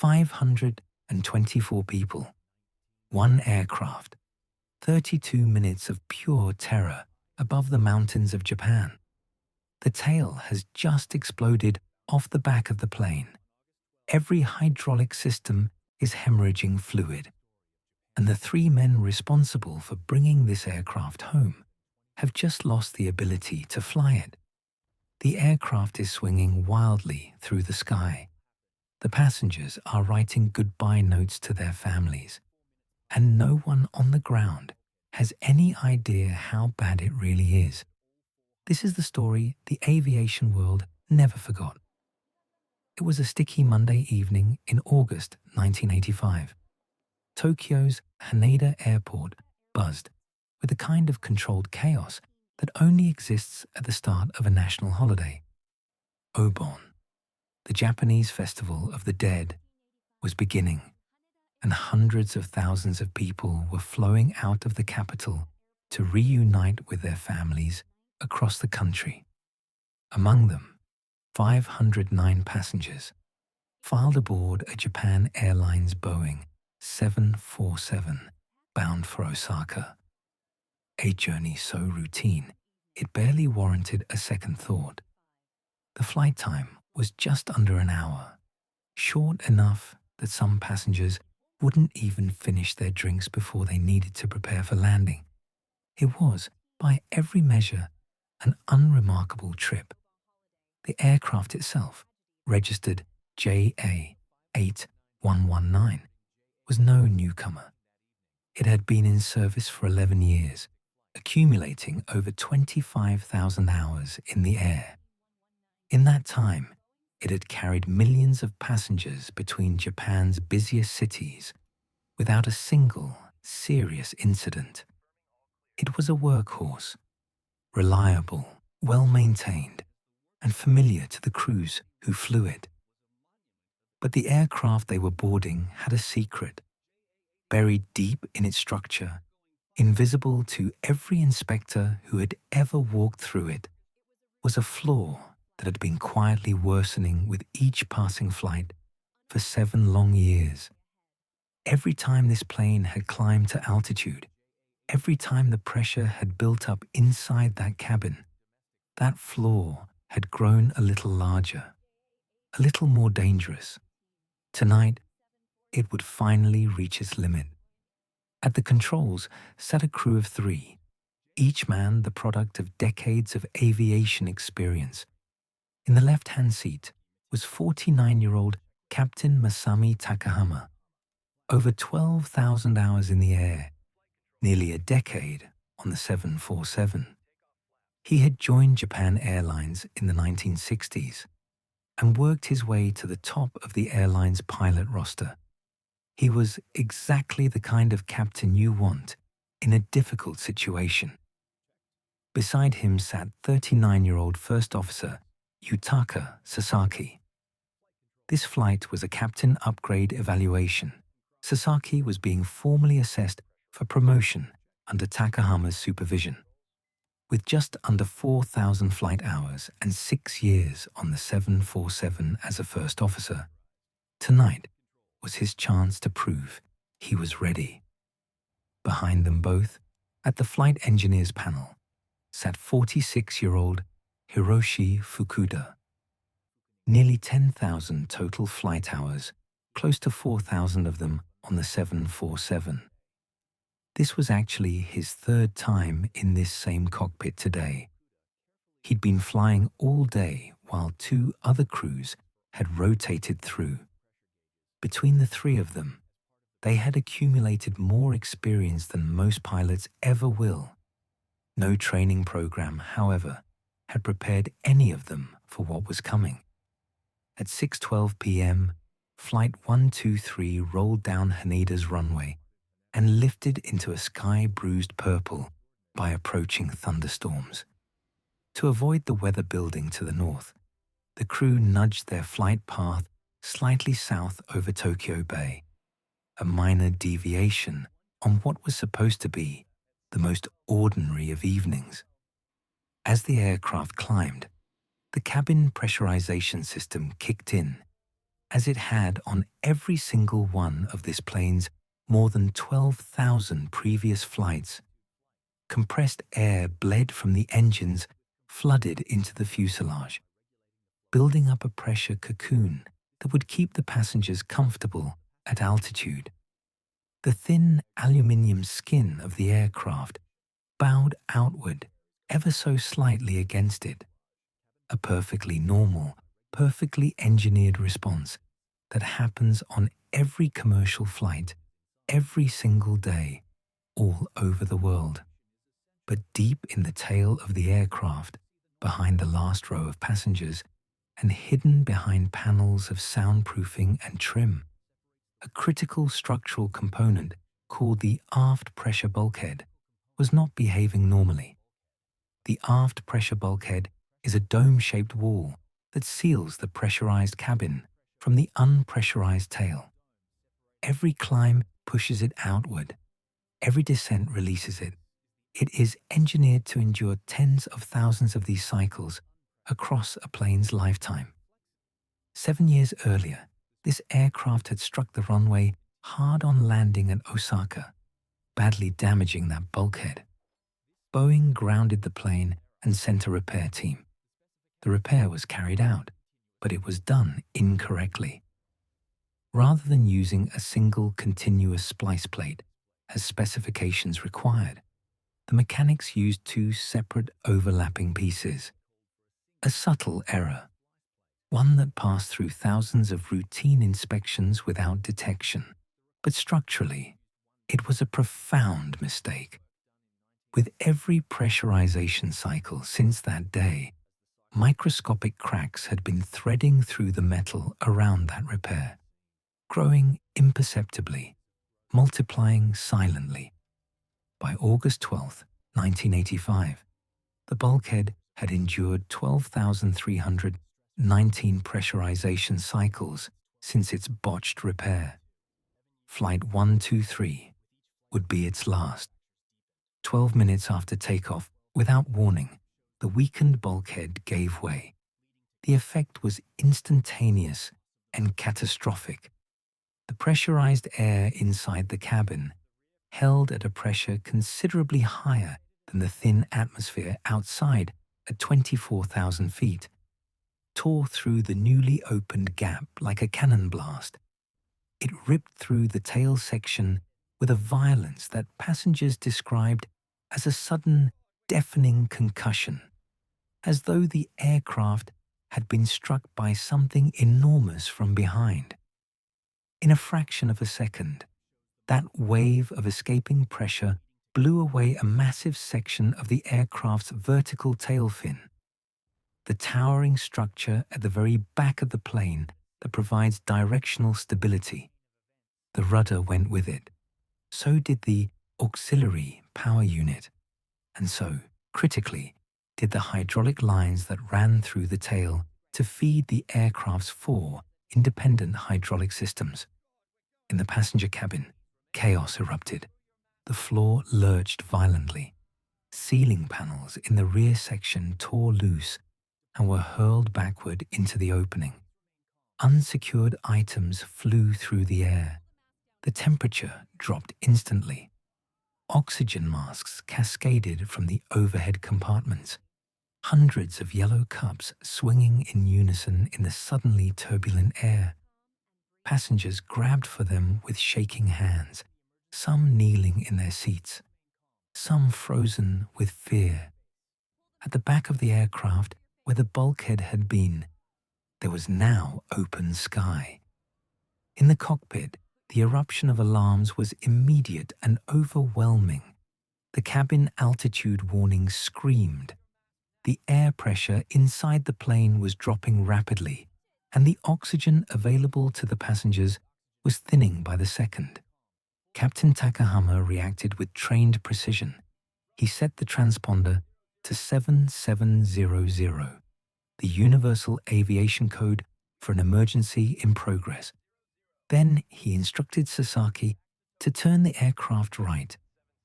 524 people, one aircraft, 32 minutes of pure terror above the mountains of Japan. The tail has just exploded off the back of the plane. Every hydraulic system is hemorrhaging fluid, and the 3 men responsible for bringing this aircraft home have just lost the ability to fly it. The aircraft is swinging wildly through the sky. The passengers are writing goodbye notes to their families, and no one on the ground has any idea how bad it really is. This is the story the aviation world never forgot. It was a sticky Monday evening in August 1985. Tokyo's Haneda airport buzzed with a kind of controlled chaos that only exists at the start of a national holiday. Obon, the Japanese festival of the dead, was beginning, and hundreds of thousands of people were flowing out of the capital to reunite with their families across the country. Among them, 509 passengers filed aboard a Japan Airlines Boeing 747 bound for Osaka. A journey so routine, it barely warranted a second thought. The flight time was just under an hour, short enough that some passengers wouldn't even finish their drinks before they needed to prepare for landing. It was, by every measure, an unremarkable trip. The aircraft itself, registered JA 8119, was no newcomer. It had been in service for 11 years, accumulating over 25,000 hours in the air. In that time, it had carried millions of passengers between Japan's busiest cities without a single serious incident. It was a workhorse, reliable, well-maintained, and familiar to the crews who flew it. But the aircraft they were boarding had a secret. Buried deep in its structure, invisible to every inspector who had ever walked through it, was a flaw that had been quietly worsening with each passing flight for 7 long years. Every time this plane had climbed to altitude, every time the pressure had built up inside that cabin, that flaw had grown a little larger, a little more dangerous. Tonight, it would finally reach its limit. At the controls sat a crew of 3, each man the product of decades of aviation experience. In the left-hand seat was 49-year-old Captain Masami Takahama. Over 12,000 hours in the air, nearly a decade on the 747. He had joined Japan Airlines in the 1960s and worked his way to the top of the airline's pilot roster. He was exactly the kind of captain you want in a difficult situation. Beside him sat 39-year-old First Officer Yutaka Sasaki. This flight was a captain upgrade evaluation. Sasaki was being formally assessed for promotion under Takahama's supervision. With just under 4,000 flight hours and 6 years on the 747 as a first officer, tonight was his chance to prove he was ready. Behind them both, at the flight engineers panel, sat 46-year-old Hiroshi Fukuda. Nearly 10,000 total flight hours, close to 4,000 of them on the 747. This was actually his 3rd time in this same cockpit today. He'd been flying all day while 2 other crews had rotated through. Between the 3 of them, they had accumulated more experience than most pilots ever will. No training program, however, had prepared any of them for what was coming. At 6:12 p.m., Flight 123 rolled down Haneda's runway and lifted into a sky bruised purple by approaching thunderstorms. To avoid the weather building to the north, the crew nudged their flight path slightly south over Tokyo Bay, a minor deviation on what was supposed to be the most ordinary of evenings. As the aircraft climbed, the cabin pressurization system kicked in, as it had on every single one of this plane's more than 12,000 previous flights. Compressed air bled from the engines, flooded into the fuselage, building up a pressure cocoon that would keep the passengers comfortable at altitude. The thin aluminium skin of the aircraft bowed outward ever so slightly against it, a perfectly normal, perfectly engineered response that happens on every commercial flight, every single day, all over the world. But deep in the tail of the aircraft, behind the last row of passengers, and hidden behind panels of soundproofing and trim, a critical structural component called the aft pressure bulkhead was not behaving normally. The aft pressure bulkhead is a dome-shaped wall that seals the pressurized cabin from the unpressurized tail. Every climb pushes it outward. Every descent releases it. It is engineered to endure tens of thousands of these cycles across a plane's lifetime. 7 years earlier, this aircraft had struck the runway hard on landing at Osaka, badly damaging that bulkhead. Boeing grounded the plane and sent a repair team. The repair was carried out, but it was done incorrectly. Rather than using a single continuous splice plate, as specifications required, the mechanics used two separate overlapping pieces. A subtle error, one that passed through thousands of routine inspections without detection. But structurally, it was a profound mistake. With every pressurization cycle since that day, microscopic cracks had been threading through the metal around that repair, growing imperceptibly, multiplying silently. By August 12, 1985, the bulkhead had endured 12,319 pressurization cycles since its botched repair. Flight 123 would be its last. 12 minutes after takeoff, without warning, the weakened bulkhead gave way. The effect was instantaneous and catastrophic. The pressurized air inside the cabin, held at a pressure considerably higher than the thin atmosphere outside at 24,000 feet, tore through the newly opened gap like a cannon blast. It ripped through the tail section with a violence that passengers described as a sudden, deafening concussion, as though the aircraft had been struck by something enormous from behind. In a fraction of a second, that wave of escaping pressure blew away a massive section of the aircraft's vertical tail fin, the towering structure at the very back of the plane that provides directional stability. The rudder went with it. So did the auxiliary power unit. And so, critically, did the hydraulic lines that ran through the tail to feed the aircraft's 4 independent hydraulic systems. In the passenger cabin, chaos erupted. The floor lurched violently. Ceiling panels in the rear section tore loose and were hurled backward into the opening. Unsecured items flew through the air. The temperature dropped instantly. Oxygen masks cascaded from the overhead compartments, hundreds of yellow cups swinging in unison in the suddenly turbulent air. Passengers grabbed for them with shaking hands, some kneeling in their seats, some frozen with fear. At the back of the aircraft, where the bulkhead had been, there was now open sky. In the cockpit, the eruption of alarms was immediate and overwhelming. The cabin altitude warning screamed. The air pressure inside the plane was dropping rapidly, and the oxygen available to the passengers was thinning by the second. Captain Takahama reacted with trained precision. He set the transponder to 7700, the Universal Aviation Code for an emergency in progress. Then he instructed Sasaki to turn the aircraft right,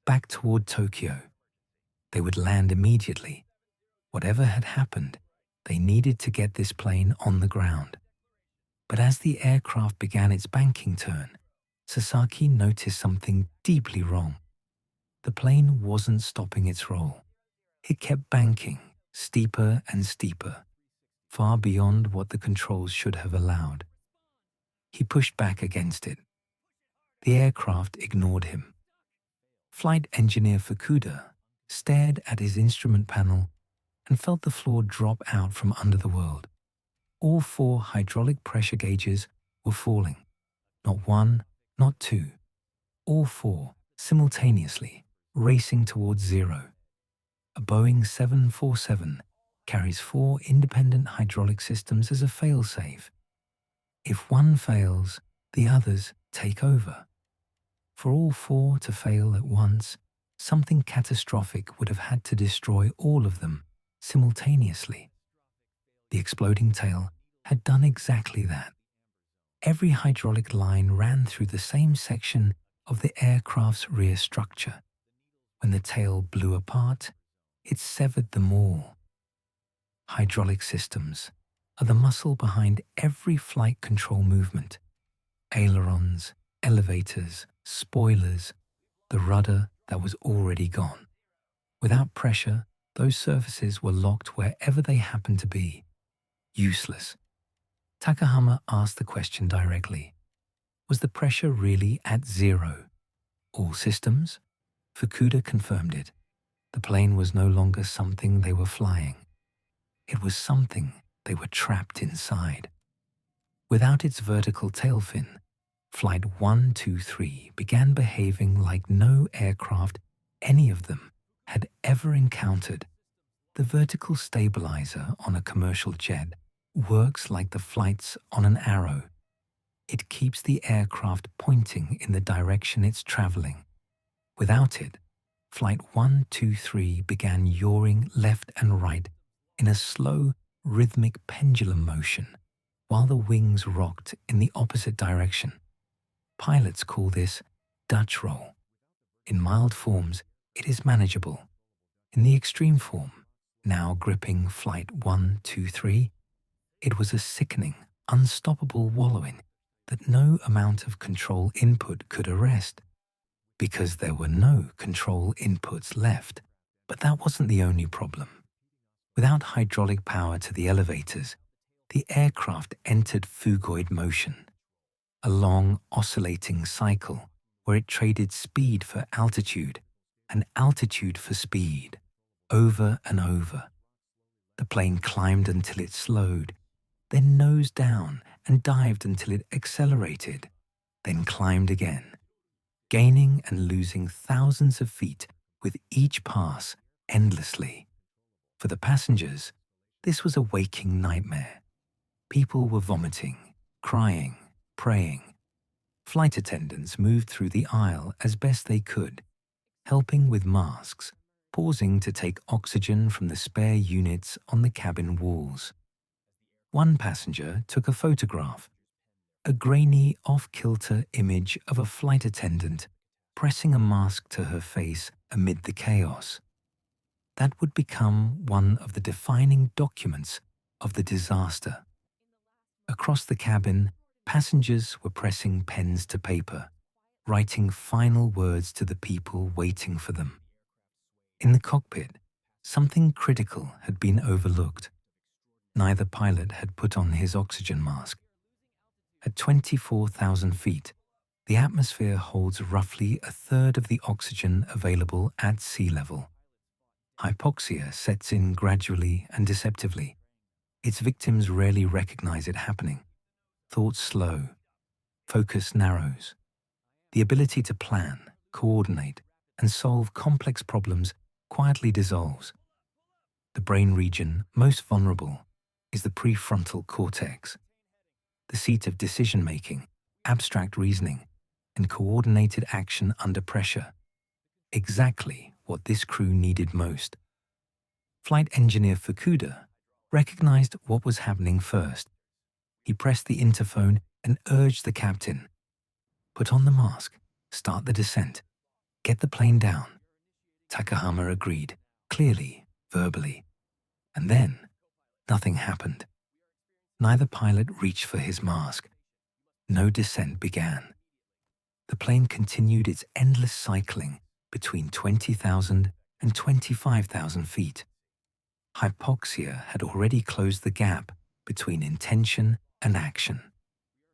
back toward Tokyo. They would land immediately. Whatever had happened, they needed to get this plane on the ground. But as the aircraft began its banking turn, Sasaki noticed something deeply wrong. The plane wasn't stopping its roll. It kept banking, steeper and steeper, far beyond what the controls should have allowed. He pushed back against it. The aircraft ignored him. Flight engineer Fukuda stared at his instrument panel and felt the floor drop out from under the world. All 4 hydraulic pressure gauges were falling. Not 1, not 2. All 4 simultaneously, racing towards 0. A Boeing 747 carries 4 independent hydraulic systems as a fail-safe. If one fails, the others take over. For all 4 to fail at once, something catastrophic would have had to destroy all of them simultaneously. The exploding tail had done exactly that. Every hydraulic line ran through the same section of the aircraft's rear structure. When the tail blew apart, it severed them all. Hydraulic systems are the muscle behind every flight control movement. Ailerons, elevators, spoilers, the rudder that was already gone. Without pressure, those surfaces were locked wherever they happened to be. Useless. Takahama asked the question directly. Was the pressure really at 0? All systems? Fukuda confirmed it. The plane was no longer something they were flying. It was something they were trapped inside. Without its vertical tail fin, Flight 123 began behaving like no aircraft any of them had ever encountered. The vertical stabilizer on a commercial jet works like the flights on an arrow. It keeps the aircraft pointing in the direction it's traveling. Without it, Flight 123 began yawing left and right in a slow, rhythmic pendulum motion, while the wings rocked in the opposite direction. Pilots call this Dutch roll. In mild forms, it is manageable. In the extreme form, now gripping Flight 123, it was a sickening, unstoppable wallowing that no amount of control input could arrest, because there were no control inputs left. But that wasn't the only problem. Without hydraulic power to the elevators, the aircraft entered Phugoid motion, a long oscillating cycle where it traded speed for altitude and altitude for speed, over and over. The plane climbed until it slowed, then nosed down and dived until it accelerated, then climbed again, gaining and losing thousands of feet with each pass endlessly. For the passengers, this was a waking nightmare. People were vomiting, crying, praying. Flight attendants moved through the aisle as best they could, helping with masks, pausing to take oxygen from the spare units on the cabin walls. One passenger took a photograph, a grainy, off-kilter image of a flight attendant pressing a mask to her face amid the chaos. That would become one of the defining documents of the disaster. Across the cabin, passengers were pressing pens to paper, writing final words to the people waiting for them. In the cockpit, something critical had been overlooked. Neither pilot had put on his oxygen mask. At 24,000 feet, the atmosphere holds roughly a third of the oxygen available at sea level. Hypoxia sets in gradually and deceptively. Its victims rarely recognize it happening. Thoughts slow. Focus narrows. The ability to plan, coordinate, and solve complex problems quietly dissolves. The brain region most vulnerable is the prefrontal cortex, the seat of decision-making, abstract reasoning, and coordinated action under pressure. Exactly what this crew needed most. Flight engineer Fukuda recognized what was happening first. He pressed the interphone and urged the captain, "Put on the mask, start the descent, get the plane down." Takahama agreed, clearly, verbally. And then, nothing happened. Neither pilot reached for his mask. No descent began. The plane continued its endless cycling between 20,000 and 25,000 feet. Hypoxia had already closed the gap between intention and action.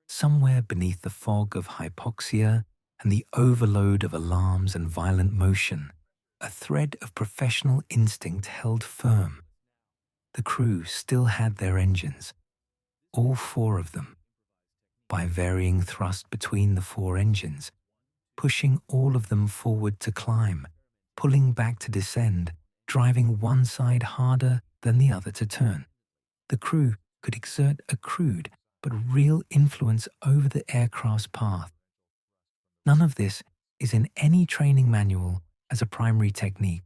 Somewhere beneath the fog of hypoxia and the overload of alarms and violent motion, a thread of professional instinct held firm. The crew still had their engines, all four of them. By varying thrust between the four engines, pushing all of them forward to climb, pulling back to descend, driving one side harder than the other to turn, the crew could exert a crude but real influence over the aircraft's path. None of this is in any training manual as a primary technique.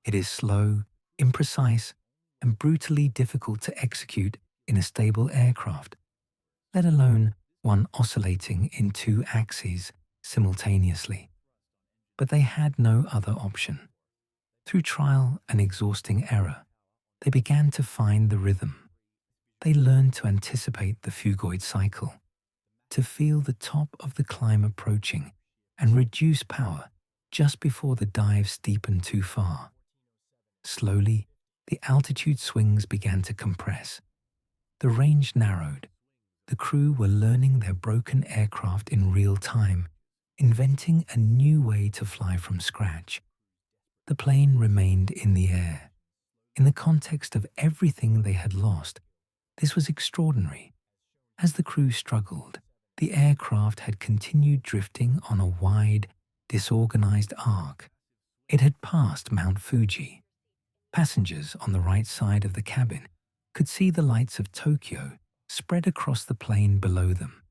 It is slow, imprecise, and brutally difficult to execute in a stable aircraft, let alone one oscillating in two axes simultaneously. But they had no other option. Through trial and exhausting error, they began to find the rhythm. They learned to anticipate the Phugoid cycle, to feel the top of the climb approaching and reduce power just before the dive steepened too far. Slowly, the altitude swings began to compress. The range narrowed. The crew were learning their broken aircraft in real time, inventing a new way to fly from scratch. The plane remained in the air. In the context of everything they had lost, this was extraordinary. As the crew struggled, the aircraft had continued drifting on a wide, disorganized arc. It had passed Mount Fuji. Passengers on the right side of the cabin could see the lights of Tokyo spread across the plain below them,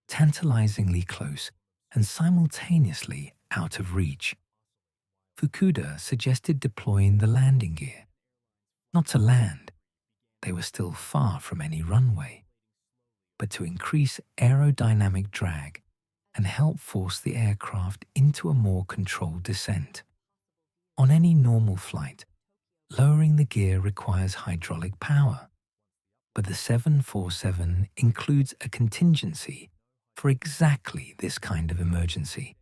tantalizingly close and simultaneously out of reach. Fukuda suggested deploying the landing gear. Not to land, they were still far from any runway, but to increase aerodynamic drag and help force the aircraft into a more controlled descent. On any normal flight, lowering the gear requires hydraulic power, but the 747 includes a contingency for exactly this kind of emergency,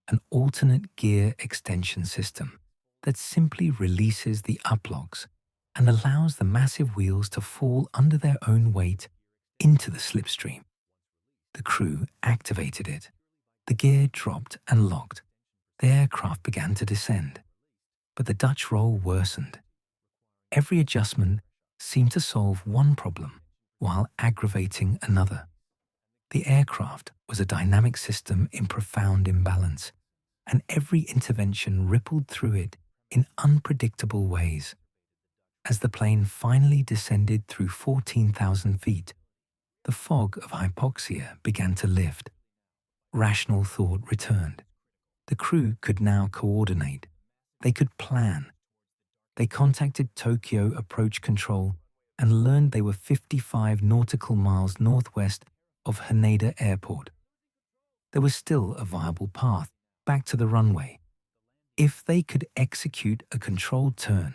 an alternate gear extension system that simply releases the uplocks and allows the massive wheels to fall under their own weight into the slipstream. The crew activated it. The gear dropped and locked. The aircraft began to descend, but the Dutch roll worsened. Every adjustment seemed to solve one problem while aggravating another. The aircraft was a dynamic system in profound imbalance, and every intervention rippled through it in unpredictable ways. As the plane finally descended through 14,000 feet, the fog of hypoxia began to lift. Rational thought returned. The crew could now coordinate. They could plan. They contacted Tokyo Approach Control and learned they were 55 nautical miles northwest of Haneda Airport. There was still a viable path back to the runway. If they could execute a controlled turn,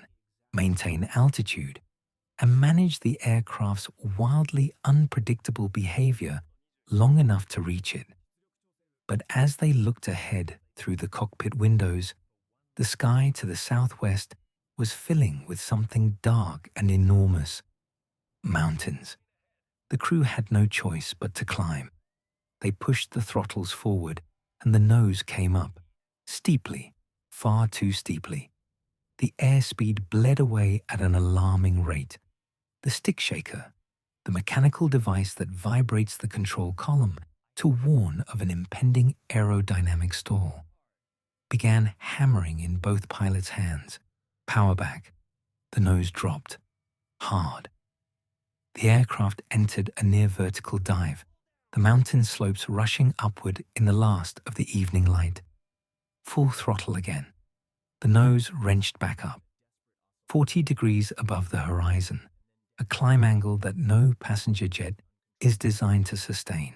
maintain altitude, and manage the aircraft's wildly unpredictable behavior long enough to reach it. But as they looked ahead through the cockpit windows, the sky to the southwest was filling with something dark and enormous. Mountains. The crew had no choice but to climb. They pushed the throttles forward and the nose came up, steeply, far too steeply. The airspeed bled away at an alarming rate. The stick shaker, the mechanical device that vibrates the control column to warn of an impending aerodynamic stall, began hammering in both pilots' hands. Power back. The nose dropped. Hard. The aircraft entered a near-vertical dive, the mountain slopes rushing upward in the last of the evening light. Full throttle again. The nose wrenched back up. 40 degrees above the horizon, a climb angle that no passenger jet is designed to sustain.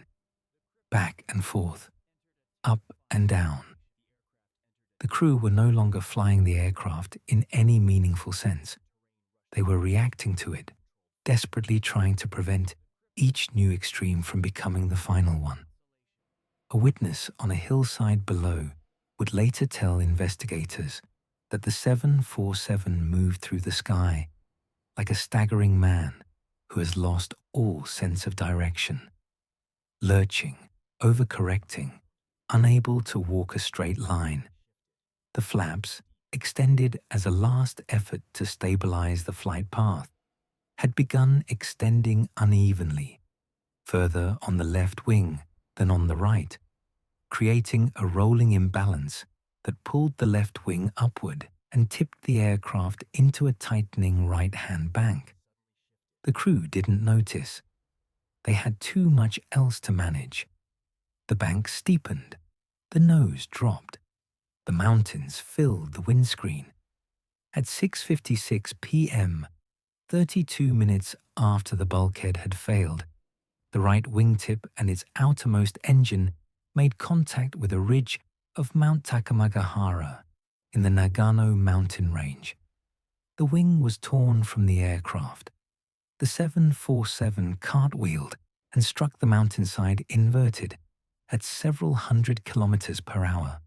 Back and forth, up and down. The crew were no longer flying the aircraft in any meaningful sense. They were reacting to it, desperately trying to prevent each new extreme from becoming the final one. A witness on a hillside below would later tell investigators that the 747 moved through the sky like a staggering man who has lost all sense of direction, lurching, overcorrecting, unable to walk a straight line. The flaps, extended as a last effort to stabilize the flight path, had begun extending unevenly, further on the left wing than on the right, creating a rolling imbalance that pulled the left wing upward and tipped the aircraft into a tightening right-hand bank. The crew didn't notice. They had too much else to manage. The bank steepened. The nose dropped. The mountains filled the windscreen. At 6:56 p.m., 32 minutes after the bulkhead had failed, the right wingtip and its outermost engine made contact with a ridge of Mount Takamagahara in the Nagano mountain range. The wing was torn from the aircraft. The 747 cartwheeled and struck the mountainside inverted at several hundred kilometers per hour.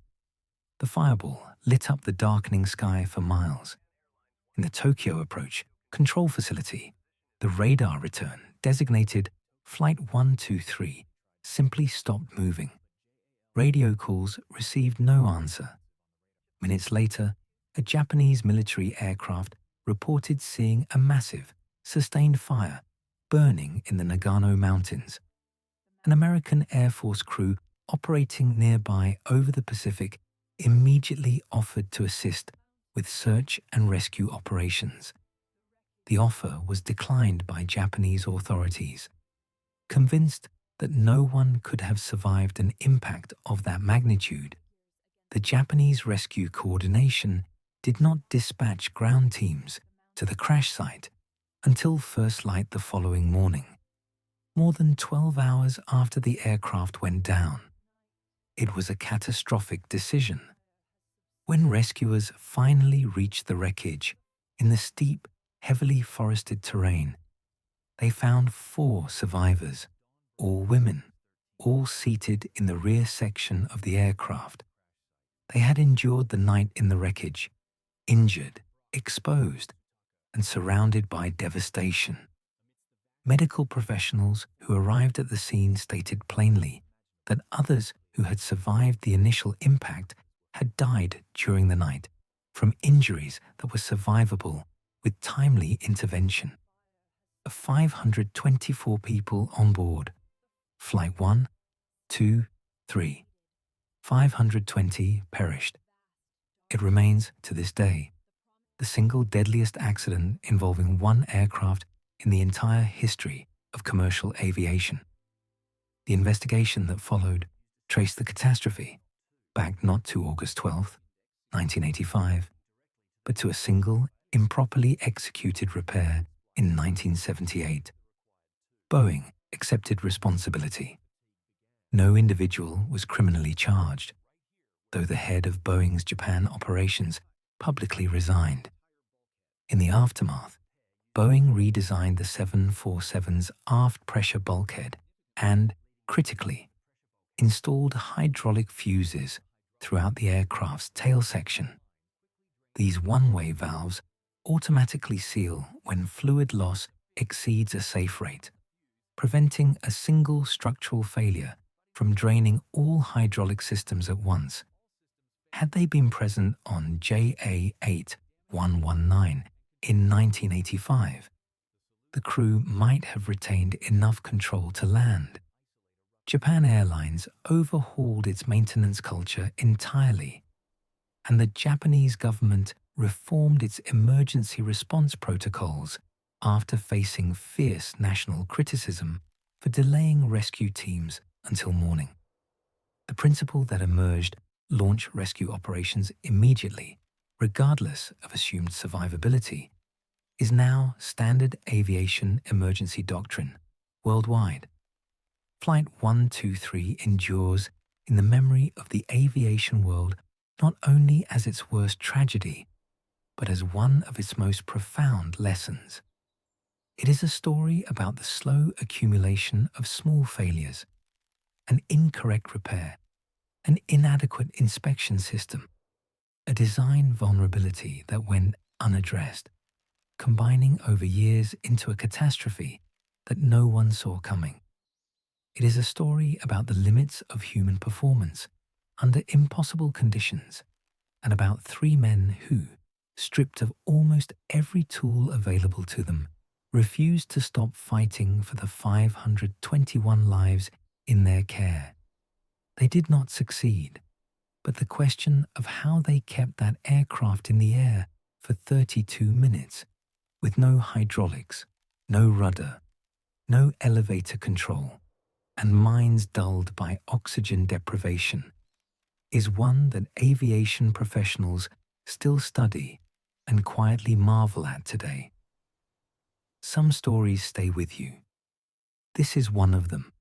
The fireball lit up the darkening sky for miles. In the Tokyo approach control facility, the radar return, designated Flight 123, simply stopped moving. Radio calls received no answer. Minutes later, a Japanese military aircraft reported seeing a massive, sustained fire burning in the Nagano Mountains. An American Air Force crew operating nearby over the Pacific immediately offered to assist with search and rescue operations. The offer was declined by Japanese authorities, convinced that no one could have survived an impact of that magnitude. The Japanese Rescue Coordination did not dispatch ground teams to the crash site until first light the following morning, more than 12 hours after the aircraft went down. It was a catastrophic decision. When rescuers finally reached the wreckage in the steep, heavily forested terrain, they found 4 survivors, all women, all seated in the rear section of the aircraft. They had endured the night in the wreckage, injured, exposed, and surrounded by devastation. Medical professionals who arrived at the scene stated plainly that others who had survived the initial impact had died during the night from injuries that were survivable with timely intervention. Of 524 people on board, Flight 1, 2, 3, 520 perished. It remains, to this day, the single deadliest accident involving one aircraft in the entire history of commercial aviation. The investigation that followed traced the catastrophe back not to August 12, 1985, but to a single, improperly executed repair in 1978. Boeing accepted responsibility. No individual was criminally charged, though the head of Boeing's Japan operations publicly resigned. In the aftermath, Boeing redesigned the 747's aft pressure bulkhead and, critically, installed hydraulic fuses throughout the aircraft's tail section. These one-way valves automatically seal when fluid loss exceeds a safe rate, preventing a single structural failure from draining all hydraulic systems at once. Had they been present on JA8119 in 1985, the crew might have retained enough control to land. Japan Airlines overhauled its maintenance culture entirely, and the Japanese government reformed its emergency response protocols after facing fierce national criticism for delaying rescue teams until morning. The principle that emerged: launch rescue operations immediately, regardless of assumed survivability, is now standard aviation emergency doctrine worldwide. Flight 123 endures in the memory of the aviation world not only as its worst tragedy, but as one of its most profound lessons. It is a story about the slow accumulation of small failures, an incorrect repair, an inadequate inspection system, a design vulnerability that went unaddressed, combining over years into a catastrophe that no one saw coming. It is a story about the limits of human performance under impossible conditions, and about three men who, stripped of almost every tool available to them, refused to stop fighting for the 521 lives in their care. They did not succeed, but the question of how they kept that aircraft in the air for 32 minutes, with no hydraulics, no rudder, no elevator control, and minds dulled by oxygen deprivation, is one that aviation professionals still study and quietly marvel at today. Some stories stay with you. This is one of them.